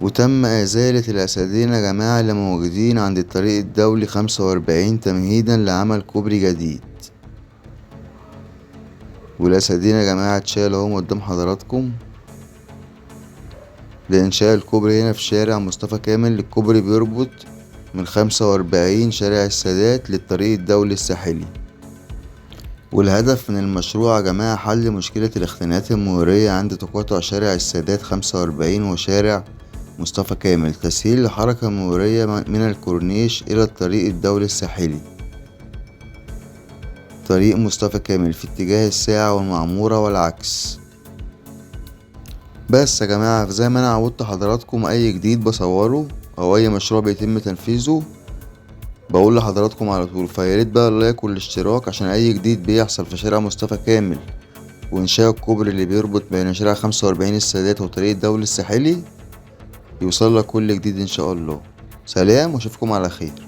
وتم إزالة الأسدين يا جماعة اللي موجودين عند الطريق الدولي 45 تمهيدا لعمل كوبري جديد. والأسدين يا جماعة اتشالوا اهم قدام حضراتكم لإنشاء الكوبري هنا في شارع مصطفى كامل. الكوبري بيربط من 45 شارع السادات للطريق الدولي الساحلي. والهدف من المشروع يا جماعة حل مشكلة الاختناقات المرورية عند تقاطع شارع السادات 45 وشارع مصطفى كامل، تسهيل الحركة المرورية من الكورنيش إلى الطريق الدولي الساحلي. طريق مصطفى كامل في اتجاه الساعة والمعمورة والعكس. بس يا جماعة زي ما أنا عودت حضراتكم، أي جديد بصوره أو أي مشروع بيتم تنفيذه بقول لحضراتكم على طول. فياريت بقى اللايك والاشتراك عشان أي جديد بيحصل في شارع مصطفى كامل وإنشاء الكوبري اللي بيربط بين شارع 45 السادات وطريق الدولي الساحلي يوصلك كل جديد إن شاء الله. سلام وأشوفكم على خير.